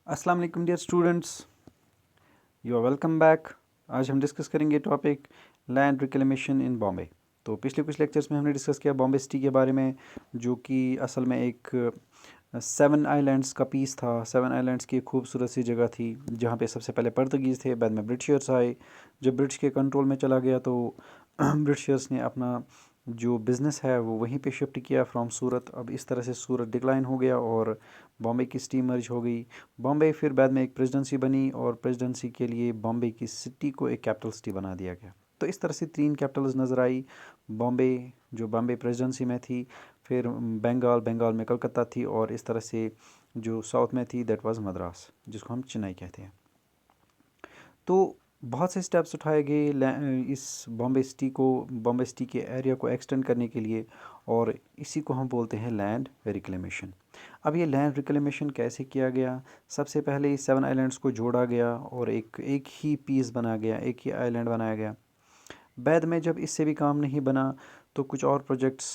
अस्सलाम वालेकुम dear students, you are welcome back. आज हम डिस्कस करेंगे topic land reclamation in Bombay. तो पिछले कुछ लेक्चर्स में हमने डिस्कस किया बॉम्बे सिटी के बारे में, जो कि असल में एक 7 आइलैंड्स का पीस था। 7 आइलैंड्स की एक खूबसूरत सी जगह थी जहाँ पे सबसे पहले पुर्तगीज़ थे, बाद में ब्रिटिशर्स आए। जब ब्रिटिश के कंट्रोल में चला गया तो ब्रिटिशर्स ने अपना जो बिज़नेस है वो वहीं पे शिफ्ट किया फ्रॉम सूरत। अब इस तरह से सूरत डिक्लाइन हो गया और बॉम्बे की सिटी मर्ज हो गई। बॉम्बे फिर बाद में एक प्रेसिडेंसी बनी और प्रेसिडेंसी के लिए बॉम्बे की सिटी को एक कैपिटल सिटी बना दिया गया। तो इस तरह से 3 कैपिटल्स नज़र आई। बॉम्बे जो बॉम्बे प्रेसिडेंसी में थी, फिर बंगाल में कलकत्ता थी, और इस तरह से जो साउथ में थी दैट वाज मद्रास, जिसको हम चेन्नई कहते हैं। तो बहुत से स्टेप्स उठाए गए इस बॉम्बे सिटी के एरिया को एक्सटेंड करने के लिए, और इसी को हम बोलते हैं लैंड रिक्लेमेशन। अब ये लैंड रिक्लेमेशन कैसे किया गया? सबसे पहले 7 आइलैंड्स को जोड़ा गया और एक एक ही पीस बना गया, एक ही आइलैंड बनाया गया। बाद में जब इससे भी काम नहीं बना तो कुछ और प्रोजेक्ट्स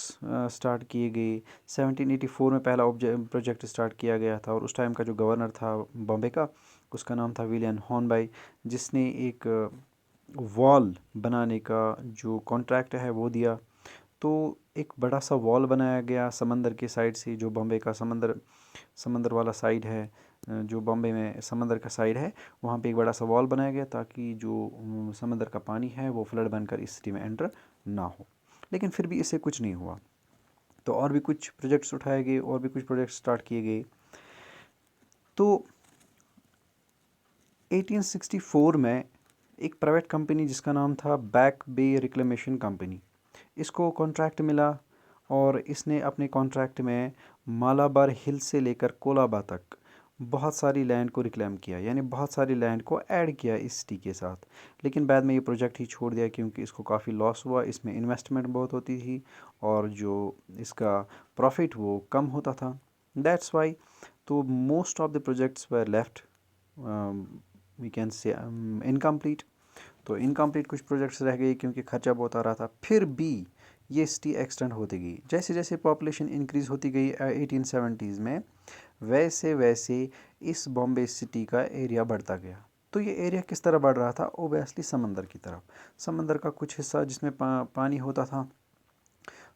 स्टार्ट किए गए। 1784 में पहला प्रोजेक्ट स्टार्ट किया गया था, और उस टाइम का जो गवर्नर था बॉम्बे का, उसका नाम था विलियम हॉर्नबाई, जिसने एक वॉल बनाने का जो कॉन्ट्रैक्ट है वो दिया। तो एक बड़ा सा वॉल बनाया गया समंदर के साइड से, जो बॉम्बे का समंदर वाला साइड है, जो बॉम्बे में समंदर का साइड है, वहाँ पे एक बड़ा सा वॉल बनाया गया ताकि जो समंदर का पानी है वो फ्लड बनकर इस सिटी में एंटर ना हो। लेकिन फिर भी इससे कुछ नहीं हुआ, तो और भी कुछ प्रोजेक्ट्स उठाए गए और भी कुछ प्रोजेक्ट्स स्टार्ट किए गए। तो 1864 में एक प्राइवेट कंपनी जिसका नाम था बैक बे रिक्लेमेशन कंपनी, इसको कॉन्ट्रैक्ट मिला, और इसने अपने कॉन्ट्रैक्ट में मालाबार हिल से लेकर कोलाबा तक बहुत सारी लैंड को रिक्लेम किया, यानी बहुत सारी लैंड को ऐड किया इस सिटी के साथ। लेकिन बाद में ये प्रोजेक्ट ही छोड़ दिया क्योंकि इसको काफ़ी लॉस हुआ, इसमें इन्वेस्टमेंट बहुत होती थी और जो इसका प्रॉफिट वो कम होता था। दैट्स वाई तो most of the projects were left we can say incomplete. तो इनकम्प्लीट कुछ प्रोजेक्ट्स रह गए क्योंकि खर्चा बहुत आ रहा था। फिर भी ये सिटी एक्सटेंड होती गई, जैसे जैसे पॉपुलेशन इंक्रीज़ होती गई 1870s में, वैसे वैसे इस बॉम्बे सिटी का एरिया बढ़ता गया। तो ये एरिया किस तरह बढ़ रहा था? ओबियसली समंदर की तरफ। समंदर का कुछ हिस्सा जिसमें पानी होता था,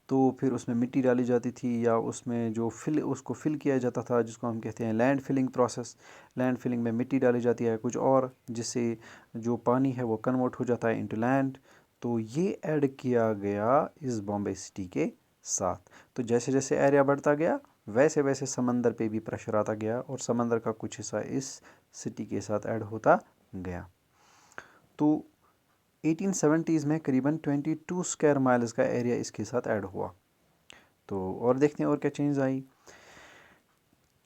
तो फिर उसमें मिट्टी डाली जाती थी, या उसमें जो उसको फिल किया जाता था, जिसको हम कहते हैं land filling process. Land filling में मिट्टी डाली जाती है कुछ और, जिससे जो पानी है वो कन्वर्ट हो जाता है इनटू लैंड। तो ये ऐड किया गया इस बॉम्बे सिटी के साथ। तो जैसे जैसे एरिया बढ़ता गया वैसे वैसे समंदर पे भी प्रेशर आता गया, और समंदर का कुछ हिस्सा इस सिटी के साथ ऐड होता गया। तो 1870s में करीबन 22 स्क्वायर माइल्स का एरिया इसके साथ ऐड हुआ। तो और देखते हैं और क्या चेंज आई।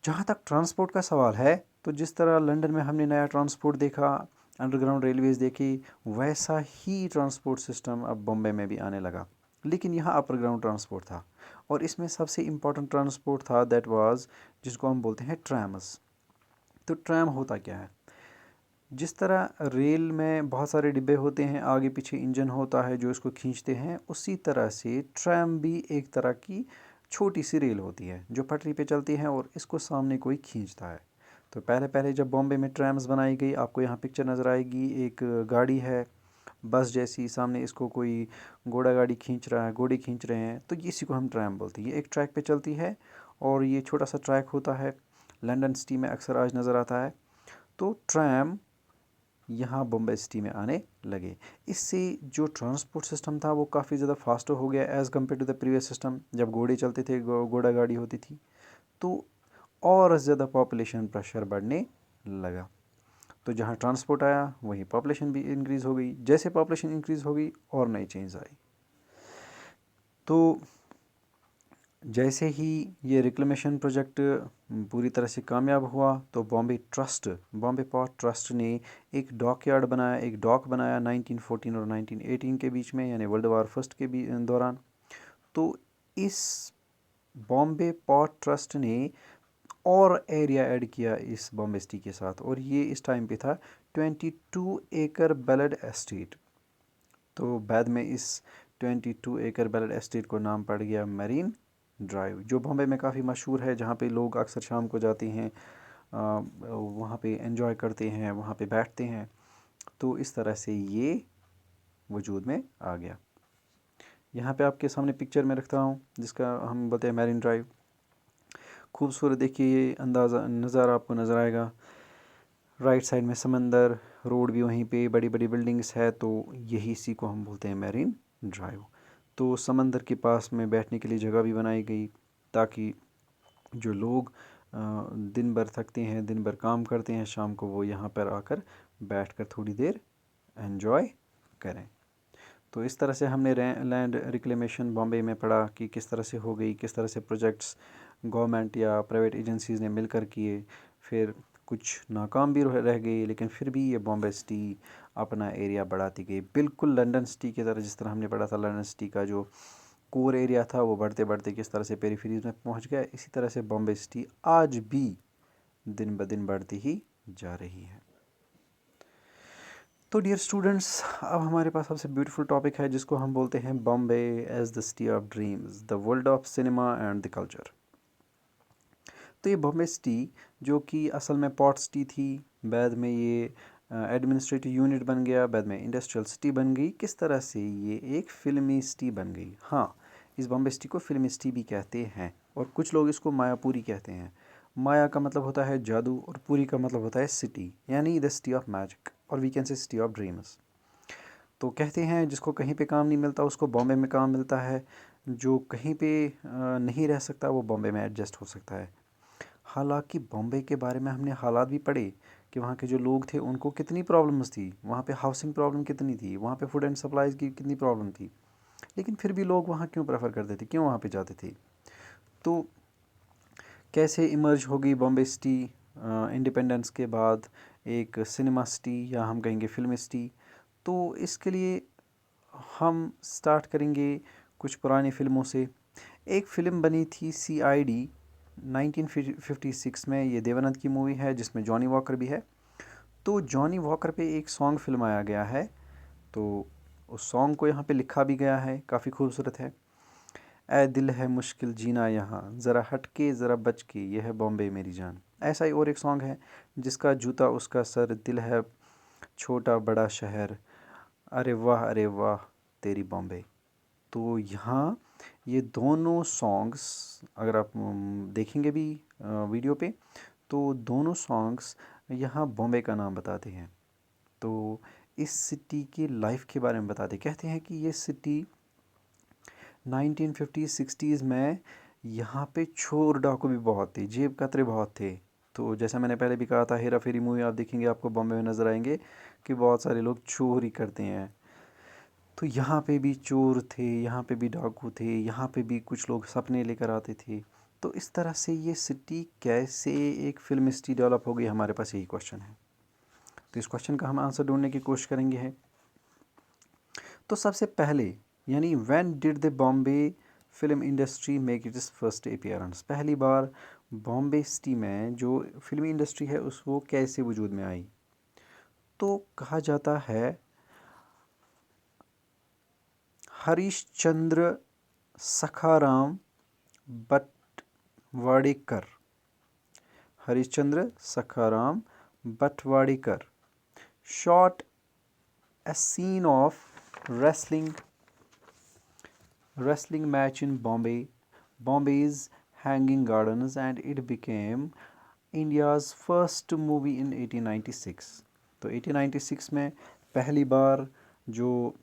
जहाँ तक ट्रांसपोर्ट का सवाल है, तो जिस तरह लंदन में हमने नया ट्रांसपोर्ट देखा, अंडरग्राउंड रेलवेज़ देखी, वैसा ही ट्रांसपोर्ट सिस्टम अब बॉम्बे में भी आने लगा। लेकिन यहाँ अपर ग्राउंड ट्रांसपोर्ट था, और इसमें सबसे इम्पॉर्टेंट ट्रांसपोर्ट था दैट वाज, जिसको हम बोलते हैं ट्रैम्स। तो ट्रैम होता क्या है? जिस तरह रेल में बहुत सारे डिब्बे होते हैं, आगे पीछे इंजन होता है जो इसको खींचते हैं, उसी तरह से ट्रैम भी एक तरह की छोटी सी रेल होती है जो पटरी पे चलती है और इसको सामने कोई खींचता है। तो पहले पहले जब बॉम्बे में ट्रैम्स बनाई गई, आपको यहाँ पिक्चर नज़र आएगी, एक गाड़ी है बस जैसी, सामने इसको कोई घोड़ा गाड़ी खींच रहा है, घोड़े खींच रहे हैं, तो इसी को हम ट्रैम बोलते हैं। ये एक ट्रैक पे चलती है, और ये छोटा सा ट्रैक होता है, लंदन सिटी में अक्सर आज नज़र आता है। तो ट्रैम यहाँ बॉम्बे सिटी में आने लगे। इससे जो ट्रांसपोर्ट सिस्टम था वो काफ़ी ज़्यादा फास्ट हो गया as compare to the previous system, जब घोड़े चलते थे, घोड़ा गाड़ी होती थी। तो और ज़्यादा पॉपुलेशन प्रेशर बढ़ने लगा। तो जहाँ ट्रांसपोर्ट आया वहीं पॉपुलेशन भी इंक्रीज़ हो गई। जैसे पॉपुलेशन इंक्रीज़ हो गई और नई चेंज आई। तो जैसे ही ये रिक्लेमेशन प्रोजेक्ट पूरी तरह से कामयाब हुआ, तो बॉम्बे पोर्ट ट्रस्ट ने एक डॉकयार्ड बनाया, एक डॉक बनाया 1914 और 1918 के बीच में, यानी वर्ल्ड वार फर्स्ट के दौरान। तो इस बॉम्बे पोर्ट ट्रस्ट ने और एरिया ऐड किया इस बॉम्बे सिटी के साथ, और ये इस टाइम पे था 22 एकड़ बेलेड एस्टेट। तो बाद में इस 22 एकड़ बेलेड एस्टेट को नाम पड़ गया मरीन ड्राइव, जो बॉम्बे में काफ़ी मशहूर है, जहाँ पे लोग अक्सर शाम को जाते हैं वहाँ पे एंजॉय करते हैं, वहाँ पे बैठते हैं। तो इस तरह से ये वजूद में आ गया। यहाँ पे आपके सामने पिक्चर में रखता हूँ जिसका हम बोलते हैं मैरिन ड्राइव। खूबसूरत देखिए ये अंदाज़ा नज़ारा आपको नज़र आएगा। राइट साइड में समंदर, रोड भी वहीं पे, बड़ी बड़ी बिल्डिंग्स है, तो यही इसी को हम बोलते हैं मैरिन ड्राइव। तो समंदर के पास में बैठने के लिए जगह भी बनाई गई ताकि जो लोग दिन भर थकते हैं, दिन भर काम करते हैं, शाम को वो यहाँ पर आकर बैठकर थोड़ी देर एंजॉय करें। तो इस तरह से हमने लैंड रिक्लेमेशन बॉम्बे में पढ़ा कि किस तरह से हो गई, किस तरह से प्रोजेक्ट्स गवर्नमेंट या प्राइवेट एजेंसीज़ ने मिलकर किए। फिर कुछ नाकाम भी रह गई, लेकिन फिर भी ये बॉम्बे सिटी अपना एरिया बढ़ाती गई, बिल्कुल लंदन सिटी की तरह। जिस तरह हमने पढ़ा था लंदन सिटी का जो कोर एरिया था वो बढ़ते बढ़ते किस तरह से पेरीफेरीज में पहुंच गया, इसी तरह से बॉम्बे सिटी आज भी दिन ब दिन बढ़ती ही जा रही है। तो डियर स्टूडेंट्स, अब हमारे पास सबसे ब्यूटीफुल टॉपिक है जिसको हम बोलते हैं Bombay as the city of dreams, the world of cinema and the culture. तो ये बॉम्बे सिटी जो कि असल में पॉर्ट सिटी थी, बाद में ये एडमिनिस्ट्रेटिव यूनिट बन गया, बाद में इंडस्ट्रियल सिटी बन गई, किस तरह से ये एक फिल्मी सिटी बन गई। हाँ, इस बॉम्बे सिटी को फिल्मी सिटी भी कहते हैं और कुछ लोग इसको मायापुरी कहते हैं। माया का मतलब होता है जादू और पूरी का मतलब होता है सिटी, यानी द सिटी ऑफ मैजिक, और we can say city of dreams. तो कहते हैं जिसको कहीं पे काम नहीं मिलता उसको बॉम्बे में काम मिलता है, जो कहीं पे नहीं रह सकता वो बॉम्बे में एडजस्ट हो सकता है। हालांकि बॉम्बे के बारे में हमने हालात भी पढ़े कि वहाँ के जो लोग थे उनको कितनी प्रॉब्लम्स थी, वहाँ पे हाउसिंग प्रॉब्लम कितनी थी, वहाँ पे फूड एंड सप्लाईज की कितनी प्रॉब्लम थी, लेकिन फिर भी लोग वहाँ क्यों प्रेफर करते थे, क्यों वहाँ पे जाते थे। तो कैसे इमर्ज हो गई बॉम्बे सिटी इंडिपेंडेंस के बाद एक सिनेमा सिटी या हम कहेंगे फिल्म सिटी। तो इसके लिए हम स्टार्ट करेंगे कुछ पुरानी फ़िल्मों से। एक फ़िल्म बनी थी CID 1956 में, ये देवानंद की मूवी है जिसमें जॉनी वॉकर भी है। तो जॉनी वॉकर पे एक सॉन्ग फिल्माया गया है, तो उस सॉन्ग को यहाँ पे लिखा भी गया है, काफ़ी खूबसूरत है। ऐ दिल है मुश्किल जीना यहाँ, ज़रा हट के ज़रा बच के, यह है बॉम्बे मेरी जान। ऐसा ही और एक सॉन्ग है जिसका जूता उसका सर, दिल है छोटा बड़ा शहर, अरे वाह तेरी बॉम्बे। तो यहाँ ये दोनों सॉन्ग्स अगर आप देखेंगे भी वीडियो पे, तो दोनों सॉन्ग्स यहाँ बॉम्बे का नाम बताते हैं। तो इस सिटी की लाइफ के बारे में बताते, कहते हैं कि ये सिटी 1950-60s में यहाँ पे चोर डाकू भी बहुत थे, जेब कतरे बहुत थे। तो जैसा मैंने पहले भी कहा था, हेरा फेरी मूवी आप देखेंगे आपको बॉम्बे में नज़र आएंगे कि बहुत सारे लोग चोरी करते हैं। तो यहाँ पे भी चोर थे, यहाँ पे भी डाकू थे, यहाँ पे भी कुछ लोग सपने लेकर आते थे। तो इस तरह से ये सिटी कैसे एक फिल्म सिटी डेवलप हो गई, हमारे पास यही क्वेश्चन है। तो इस क्वेश्चन का हम आंसर ढूंढने की कोशिश करेंगे है। तो सबसे पहले यानी when did the Bombay film industry make it's first appearance, पहली बार बॉम्बे सिटी में जो फिल्मी इंडस्ट्री है उस वो कैसे वजूद में आई। तो कहा जाता है Harishchandra Sakharam बटवाड़ेकर, Harishchandra Sakharam बटवाड़ेकर shot a scene of wrestling match in Bombay's Hanging Gardens, and it became India's first movie in 1896। तो 1896 में पहली बार जो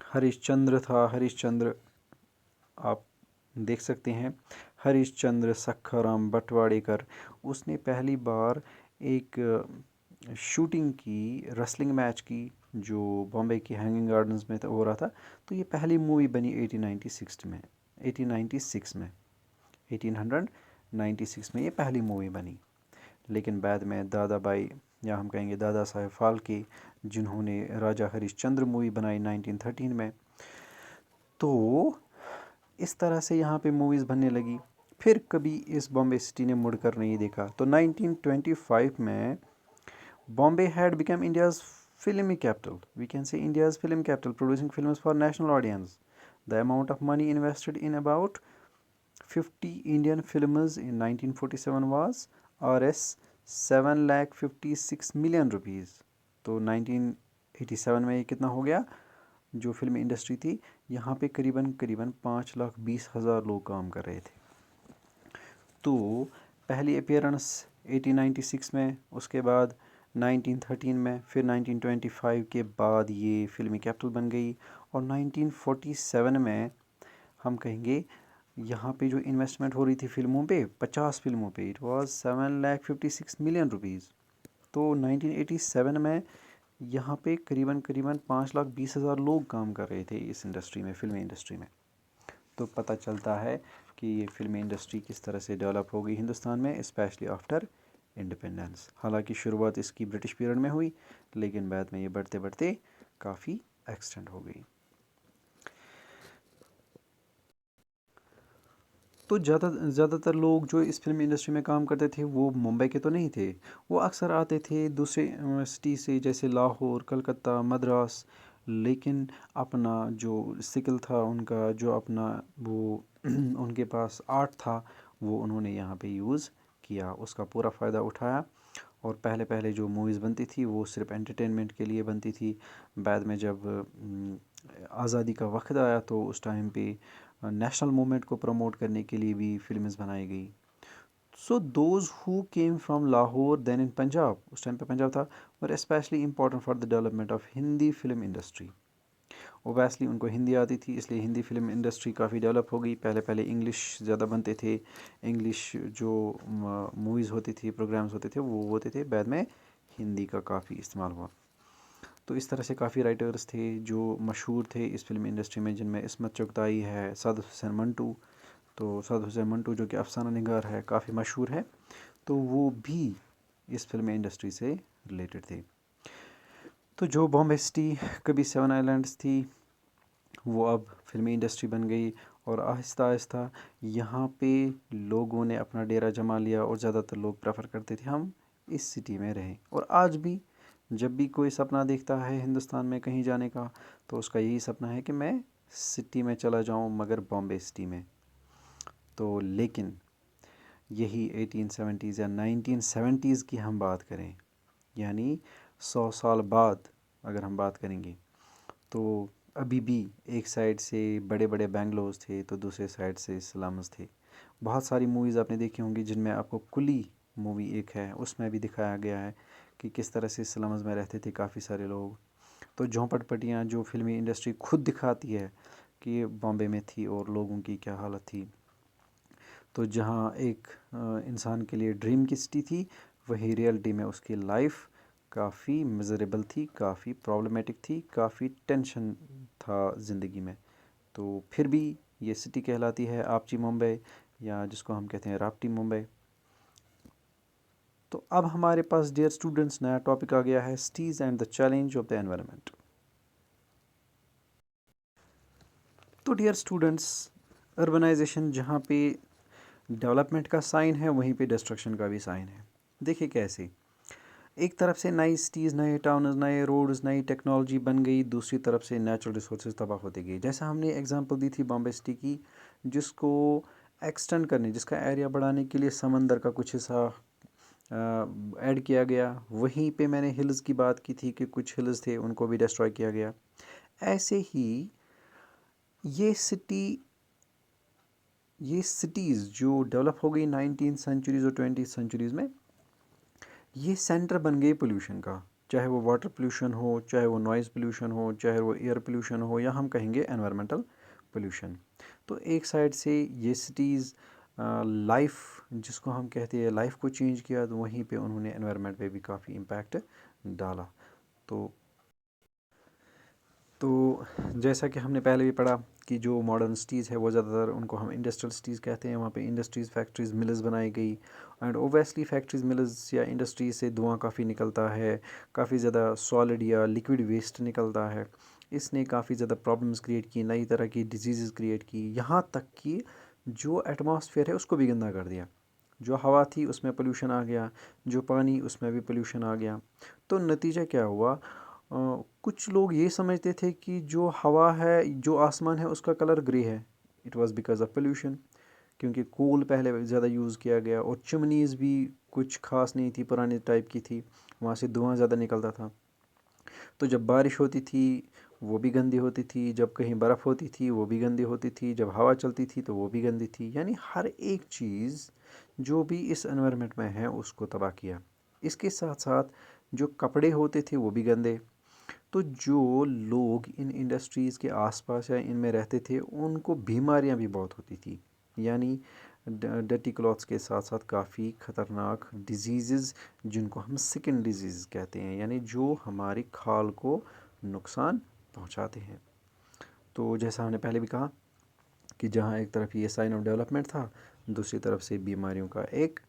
हरीशचंद्र था, हरीशचंद्र आप देख सकते हैं, हरीशचंद्र सखाराम बटवाड़ेकर, उसने पहली बार एक शूटिंग की, रेसलिंग मैच की, जो बॉम्बे की हैंगिंग गार्डन्स में हो रहा था। तो ये पहली मूवी बनी 1896 में, 1896 में ये पहली मूवी बनी। लेकिन बाद में दादा भाई या हम कहेंगे दादा साहेब फाल्के, जिन्होंने राजा हरीशचंद्र मूवी बनाई 1913 में, तो इस तरह से यहाँ पे मूवीज़ बनने लगी। फिर कभी इस बॉम्बे सिटी ने मुड़कर नहीं देखा। तो 1925 में बॉम्बे हैड बिकम इंडियाज़ फिल्मी capital, we can say India's film capital, producing films for national audience. The amount of money invested in about 50 Indian films in 1947 was RS 7,56 million rupees. तो 1987 में ये कितना हो गया? जो फिल्म इंडस्ट्री थी यहाँ पे करीबन करीबन 5,20,000 लोग काम कर रहे थे। तो पहली अपीयरेंस 1896 में, उसके बाद 1913 में, फिर 1925 के बाद ये फिल्मी कैपिटल बन गई, और 1947 में हम कहेंगे यहाँ पे जो इन्वेस्टमेंट हो रही थी फिल्मों पे, 50 फिल्मों पे, इट वाज 7,56 मिलियन रुपीज़। तो 1987 में यहाँ पे करीबन करीबन 5,20,000 लोग काम कर रहे थे इस इंडस्ट्री में, फिल्मी इंडस्ट्री में। तो पता चलता है कि ये फिल्मी इंडस्ट्री किस तरह से डेवलप हो गई हिंदुस्तान में, स्पेशली आफ्टर इंडिपेंडेंस। हालांकि शुरुआत इसकी ब्रिटिश पीरियड में हुई, लेकिन बाद में ये बढ़ते बढ़ते काफ़ी एक्सटेंड हो गई। तो ज़्यादातर लोग जो इस फिल्म इंडस्ट्री में काम करते थे वो मुंबई के तो नहीं थे, वो अक्सर आते थे दूसरे सिटी से, जैसे लाहौर, कलकत्ता, मद्रास। लेकिन अपना जो स्किल था उनका, जो अपना वो उनके पास आर्ट था, वो उन्होंने यहाँ पे यूज़ किया, उसका पूरा फ़ायदा उठाया। और पहले पहले जो मूवीज़ बनती थी वो सिर्फ एंटरटेनमेंट के लिए बनती थी। बाद में जब आज़ादी का वक्त आया तो उस टाइम पे नेशनल मूवमेंट को प्रमोट करने के लिए भी फिल्म्स बनाई गई। So those who came from Lahore then in Punjab, उस टाइम पे पंजाब था, were specially important for the development of Hindi film industry. Obviously उनको हिंदी आती थी, इसलिए हिंदी फिल्म इंडस्ट्री काफ़ी डेवलप हो गई। पहले पहले इंग्लिश ज़्यादा बनते थे, इंग्लिश जो मूवीज़ होती थी, प्रोग्राम्स होते थे वो होते थे, बाद में हिंदी का काफ़ी इस्तेमाल हुआ। तो इस तरह से काफ़ी राइटर्स थे जो मशहूर थे इस फिल्म इंडस्ट्री में, जिनमें इस्मत चुगताई है, सादत हुसैन मंटू। तो सादत हुसैन मंटू जो कि अफसाना निगार है, काफ़ी मशहूर है, तो वो भी इस फिल्म इंडस्ट्री से रिलेटेड थे। तो जो बॉम्बे सिटी कभी सेवन आइलैंड्स थी, वो अब फिल्मी इंडस्ट्री बन गई, और आहिस्ता आहिस्ता यहाँ पे लोगों ने अपना डेरा जमा लिया, और ज़्यादातर लोग प्रेफर करते थे हम इस सिटी में रहें। और आज भी जब भी कोई सपना देखता है हिंदुस्तान में कहीं जाने का, तो उसका यही सपना है कि मैं सिटी में चला जाऊँ, मगर बॉम्बे सिटी में। तो लेकिन यही 1870s या 1970s की हम बात करें, यानी 100 साल बाद अगर हम बात करेंगे, तो अभी भी एक साइड से बड़े बड़े बेंगलोर्स थे, तो दूसरे साइड से स्लम्स थे। बहुत सारी मूवीज़ आपने देखी होंगी, जिनमें आपको कुली मूवी एक है, उसमें भी दिखाया गया है कि किस तरह से स्लम्स में रहते थे काफ़ी सारे लोग। तो झोंपड़पट्टियाँ जो फिल्मी इंडस्ट्री खुद दिखाती है कि बॉम्बे में थी और लोगों की क्या हालत थी। तो जहाँ एक इंसान के लिए ड्रीम की सिटी थी, वही रियलिटी में उसकी लाइफ काफ़ी मिज़रेबल थी, काफ़ी प्रॉब्लमेटिक थी, काफ़ी टेंशन था ज़िंदगी में। तो फिर भी ये सिटी कहलाती है आपची मुंबई, या जिसको हम कहते हैं राप्टी मुंबई। तो अब हमारे पास डियर स्टूडेंट्स नया टॉपिक आ गया है, cities and the challenge of the environment. तो डियर स्टूडेंट्स, अर्बनाइजेशन जहाँ पे डेवलपमेंट का साइन है, वहीं पे डिस्ट्रक्शन का भी साइन है। देखिए कैसे, एक तरफ से नई सिटीज़, नए टाउन्स, नए रोड्स, नई टेक्नोलॉजी बन गई, दूसरी तरफ से नेचुरल रिसोर्सेज तबाह होते गए। जैसा हमने एग्जांपल दी थी बॉम्बे सिटी की, जिसको एक्सटेंड करने, जिसका एरिया बढ़ाने के लिए समंदर का कुछ हिस्सा ऐड किया गया। वहीं पे मैंने हिल्स की बात की थी कि कुछ हिल्स थे उनको भी डिस्ट्रॉय किया गया। ऐसे ही ये सिटी, ये सिटीज़ जो डेवलप हो गई 19th सेंचुरीज़ और 20th सेंचुरीज़ में, ये सेंटर बन गए पोल्यूशन का। चाहे वो वाटर पोल्यूशन हो, चाहे वो नॉइज़ पोल्यूशन हो, चाहे वो एयर पोल्यूशन हो, या हम कहेंगे एनवायरमेंटल पोल्यूशन। तो एक साइड से ये सिटीज़ लाइफ, जिसको हम कहते हैं लाइफ को चेंज किया, तो वहीं पे उन्होंने एनवायरनमेंट पे भी काफ़ी इम्पैक्ट डाला। तो तो जैसा कि हमने पहले भी पढ़ा कि जो मॉडर्न सिटीज़ है वो ज़्यादातर उनको हम इंडस्ट्रियल सिटीज़ कहते हैं। वहाँ पे इंडस्ट्रीज़, फैक्ट्रीज़, मिल्स बनाई गई, एंड ओबियसली फैक्ट्रीज़, मिल्स या इंडस्ट्रीज से धुआं काफ़ी निकलता है, काफ़ी ज़्यादा सॉलिड या लिक्विड वेस्ट निकलता है। इसने काफ़ी ज़्यादा प्रॉब्लम्स क्रिएट की, नई तरह की डिजीज़ क्रिएट की, यहाँ तक कि जो एटमॉस्फेयर है उसको भी गंदा कर दिया। जो हवा थी उसमें पोल्यूशन आ गया, जो पानी उसमें भी पोल्यूशन आ गया। तो नतीजा क्या हुआ, कुछ लोग ये समझते थे कि जो हवा है, जो आसमान है, उसका कलर ग्रे है। It was because of pollution, क्योंकि कोल पहले ज़्यादा यूज़ किया गया, और चिमनीज़ भी कुछ खास नहीं थी, पुरानी टाइप की थी, वहाँ से धुआं ज़्यादा निकलता था। तो जब बारिश होती थी वो भी गंदी होती थी, जब कहीं बर्फ़ होती थी वो भी गंदी होती थी, जब हवा चलती थी तो वो भी गंदी थी। यानी हर एक चीज़ जो भी इस एनवायरनमेंट में है उसको तबाह किया। इसके साथ साथ जो कपड़े होते थे वो भी गंदे। तो जो लोग इन इंडस्ट्रीज़ के आसपास या इनमें रहते थे उनको बीमारियां भी बहुत होती थी। यानी डर्टी क्लॉथ्स के साथ साथ काफ़ी ख़तरनाक डिजीज़ जिनको हम स्किन डिजीज़ कहते हैं, यानी जो हमारी खाल को नुकसान पहुंचाते हैं। तो जैसा हमने पहले भी कहा कि जहां एक तरफ ये साइन ऑफ डेवलपमेंट था, दूसरी तरफ से बीमारियों का एक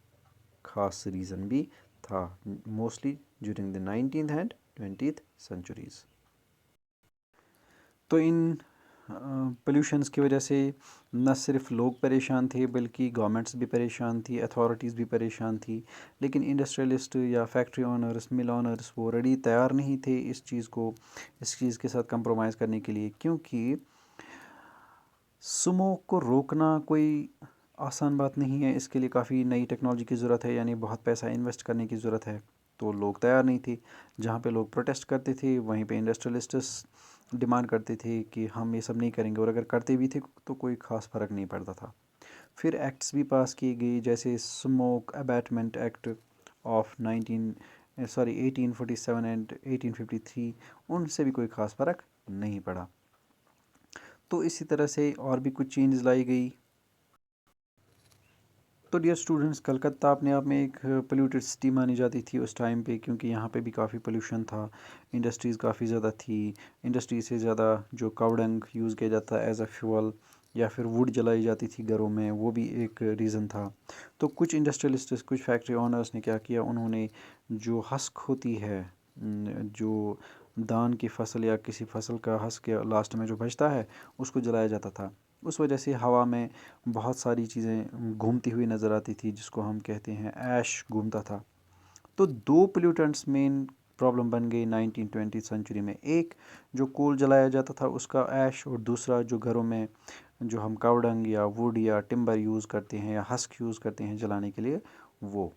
ख़ास रीज़न भी था, mostly during the 19th and 20th centuries. तो इन पोल्यूशंस की वजह से न सिर्फ लोग परेशान थे बल्कि गवर्नमेंट्स भी परेशान थी, अथॉरिटीज़ भी परेशान थी। लेकिन इंडस्ट्रियलिस्ट या फैक्ट्री ओनर्स, मिल ओनर्स वो रेडी तैयार नहीं थे इस चीज़ के साथ कंप्रोमाइज़ करने के लिए, क्योंकि स्मोक को रोकना कोई आसान बात नहीं है। इसके लिए काफ़ी नई टेक्नोलॉजी की ज़रूरत है, यानी बहुत पैसा इन्वेस्ट करने की ज़रूरत है। तो लोग तैयार नहीं थे। जहाँ पे लोग प्रोटेस्ट करते थे वहीं पे इंडस्ट्रियलिस्ट्स डिमांड करते थे कि हम ये सब नहीं करेंगे, और अगर करते भी थे तो कोई ख़ास फ़र्क नहीं पड़ता था। फिर एक्ट्स भी पास की गई, जैसे smoke abatement act of 1847 and 1853। उनसे भी कोई ख़ास फ़र्क नहीं पड़ा। तो इसी तरह से और भी कुछ चेंज लाई गई। तो डियर स्टूडेंट्स, कलकत्ता अपने आप में एक पोल्यूटेड सिटी मानी जाती थी उस टाइम पे, क्योंकि यहाँ पे भी काफ़ी पोल्यूशन था, इंडस्ट्रीज़ काफ़ी ज़्यादा थी। इंडस्ट्री से ज़्यादा जो कावडंग यूज़ किया जाता है एज अ फ्यूल, या फिर वुड जलाई जाती थी घरों में, वो भी एक रीज़न था। तो कुछ इंडस्ट्रियलिस्ट्स, कुछ फैक्ट्री ओनर्स ने क्या किया, उन्होंने जो हस्क होती है, जो धान की फसल या किसी फसल का हस्क या लास्ट में जो बचता है उसको जलाया जाता था। उस वजह से हवा में बहुत सारी चीज़ें घूमती हुई नज़र आती थी, जिसको हम कहते हैं ऐश घूमता था। तो दो पोल्यूटेंट्स मेन प्रॉब्लम बन गई 1920 सेंचुरी में। एक जो कोल जलाया जाता था उसका ऐश, और दूसरा जो घरों में जो हम कावडंग या वुड या टिम्बर यूज़ करते हैं या हस्क यूज़ करते हैं जलाने के लिए, वो।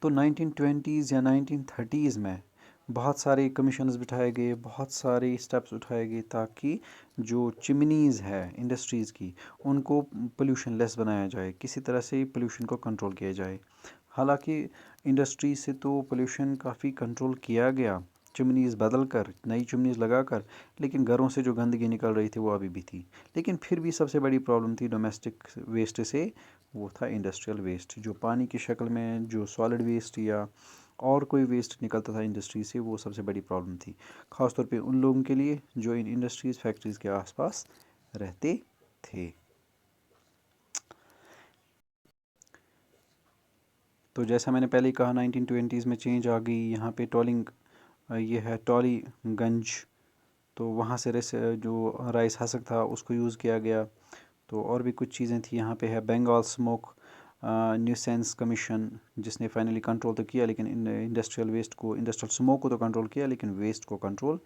तो 1920s या 1930s में बहुत सारे कमीशंस बिठाए गए, बहुत सारे स्टेप्स उठाए गए ताकि जो चिमनीज़ है इंडस्ट्रीज़ की उनको पोल्यूशन लेस बनाया जाए, किसी तरह से पोल्यूशन को कंट्रोल किया जाए। हालांकि इंडस्ट्री से तो पोल्यूशन काफ़ी कंट्रोल किया गया, चिमनीज़ बदल कर, नई चिमनीज़ लगा कर, लेकिन घरों से जो गंदगी निकल रही थी वो अभी भी थी। लेकिन फिर भी सबसे बड़ी प्रॉब्लम थी डोमेस्टिक वेस्ट से, वो था इंडस्ट्रियल वेस्ट, जो पानी की शक्ल में जो सॉलिड वेस्ट या और कोई वेस्ट निकलता था इंडस्ट्री से, वो सबसे बड़ी प्रॉब्लम थी, ख़ासतौर पे उन लोगों के लिए जो इन इंडस्ट्रीज़ फैक्ट्रीज़ के आसपास रहते थे। तो जैसा मैंने पहले ही कहा, 1920s में चेंज आ गई। यहाँ पे टॉलिंग, ये है टॉलीगंज, तो वहाँ से जो राइस हसक था उसको यूज़ किया गया। तो और भी कुछ चीज़ें थी। यहाँ पे है बंगाल स्मोक न्यूसेंस कमीशन, जिसने फाइनली कंट्रोल तो किया, लेकिन इंडस्ट्रियल स्मोक को तो कंट्रोल किया, लेकिन वेस्ट को कंट्रोल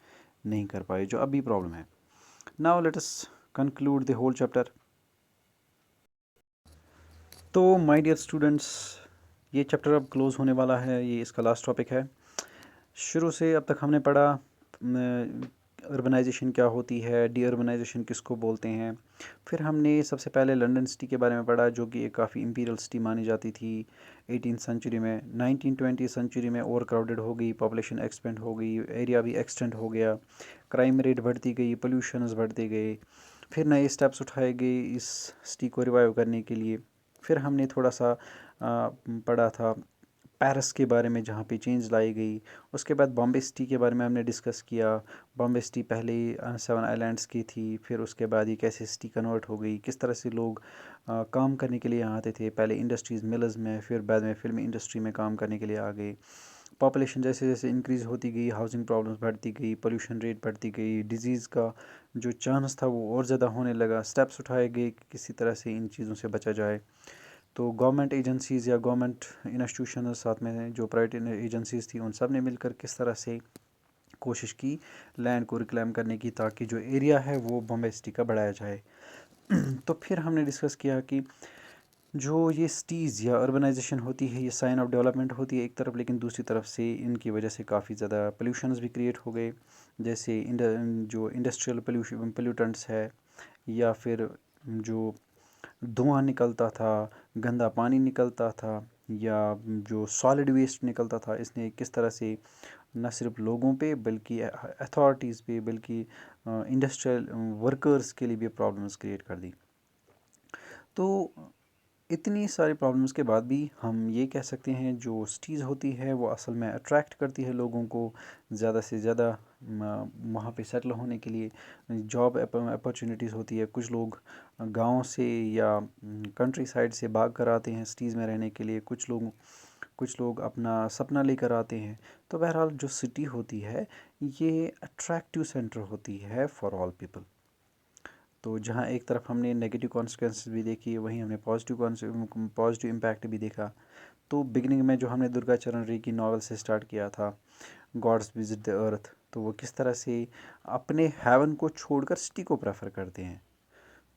नहीं कर पाए, जो अभी प्रॉब्लम है। Now let us conclude the whole chapter. तो माय डियर स्टूडेंट्स, ये चैप्टर अब क्लोज़ होने वाला है, ये इसका लास्ट टॉपिक है। शुरू से अब तक हमने पढ़ा अर्बनाइजेशन क्या होती है, डी अर्बनाइजेशन किसको बोलते हैं। फिर हमने सबसे पहले लंदन सिटी के बारे में पढ़ा, जो कि एक काफ़ी इंपीरियल सिटी मानी जाती थी 18th सेंचुरी में। 1920 सेंचुरी में ओवर क्राउडेड हो गई, पॉपुलेशन एक्सपेंड हो गई, एरिया भी एक्सटेंड हो गया, क्राइम रेट बढ़ती गई, पोल्यूशंस बढ़ते गए। फिर नए स्टेप्स उठाए गए इस सिटी को रिवाइव करने के लिए। फिर हमने थोड़ा सा पढ़ा था पेरिस के बारे में, जहाँ पे चेंज लाई गई। उसके बाद बॉम्बे सिटी के बारे में हमने डिस्कस किया। बॉम्बे सिटी पहले 7 आइलैंड्स की थी, फिर उसके बाद ये कैसे सिटी कन्वर्ट हो गई, किस तरह से लोग काम करने के लिए यहाँ आते थे, पहले इंडस्ट्रीज़ मिलर्स में, फिर बाद में फिल्म इंडस्ट्री में काम करने के लिए आ गए। पॉपुलेशन जैसे जैसे इंक्रीज़ होती गई, हाउसिंग प्रॉब्लम्स बढ़ती गई, पोल्यूशन रेट बढ़ती गई, डिजीज़ का जो चांस था वो और ज़्यादा होने लगा। स्टेप्स उठाए गए कि किसी तरह से इन चीज़ों से बचा जाए। तो गवर्नमेंट एजेंसीज़ या गवर्नमेंट इंस्टीट्यूशन, साथ में जो प्राइवेट एजेंसीज़ थी, उन सब ने मिलकर किस तरह से कोशिश की लैंड को रिक्लेम करने की, ताकि जो एरिया है वो बॉम्बे सिटी का बढ़ाया जाए। तो फिर हमने डिस्कस किया कि जो ये सिटीज़ या अर्बनाइजेशन होती है, ये साइन ऑफ डेवलपमेंट होती है एक तरफ, लेकिन दूसरी तरफ से इनकी वजह से काफ़ी ज़्यादा पोल्यूशंस भी क्रिएट हो गए। जैसे जो इंडस्ट्रियल पोल्यूटेंट्स है, या फिर जो धुआं निकलता था, गंदा पानी निकलता था, या जो सॉलिड वेस्ट निकलता था, इसने किस तरह से न सिर्फ लोगों पे बल्कि अथॉरिटीज़ पे बल्कि इंडस्ट्रियल वर्कर्स के लिए भी प्रॉब्लम्स क्रिएट कर दी। तो इतनी सारी प्रॉब्लम्स के बाद भी हम ये कह सकते हैं जो सिटीज़ होती है वो असल में अट्रैक्ट करती है लोगों को ज़्यादा से ज़्यादा वहाँ पे सेटल होने के लिए। जॉब अपॉर्चुनिटीज़ होती है, कुछ लोग गांव से या कंट्री साइड से भाग कर आते हैं सिटीज़ में रहने के लिए, कुछ लोग अपना सपना लेकर आते हैं। तो बहरहाल जो सिटी होती है ये अट्रैक्टिव सेंटर होती है फॉर ऑल पीपल। तो जहाँ एक तरफ हमने नेगेटिव कॉन्सिक्वेंसेस भी देखी, वहीं हमने पॉजिटिव इम्पैक्ट भी देखा। तो बिगिनिंग में जो हमने दुर्गा चरण रे की नावल से स्टार्ट किया था, गॉड्स विजिट द अर्थ, तो वो किस तरह से अपने हेवन को छोड़कर सिटी को प्रेफर करते हैं।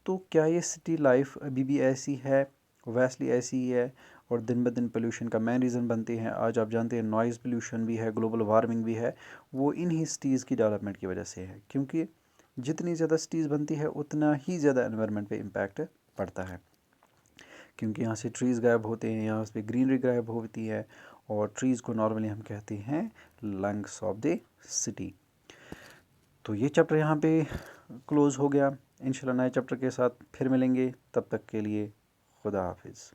तो क्या ये सिटी लाइफ अभी भी ऐसी है? वैसली ऐसी ही है। और दिन ब दिन पोल्यूशन का मेन रीज़न बनते हैं। आज आप जानते हैं नॉइज़ पोल्यूशन भी है, ग्लोबल वार्मिंग भी है। वो इन्हीं सिटीज़ की डेवलपमेंट की वजह से है, क्योंकि जितनी ज़्यादा सिटीज़ बनती है उतना ही ज़्यादा एनवायरनमेंट पे इम्पैक्ट पड़ता है, क्योंकि यहाँ से ट्रीज़ गायब होते हैं, यहाँ पे ग्रीनरी गायब होती है। और ट्रीज़ को नॉर्मली हम कहते हैं लंग्स ऑफ द सिटी। तो ये चैप्टर यहाँ पे क्लोज़ हो गया। इंशाल्लाह नए चैप्टर के साथ फिर मिलेंगे, तब तक के लिए खुदा हाफिज़।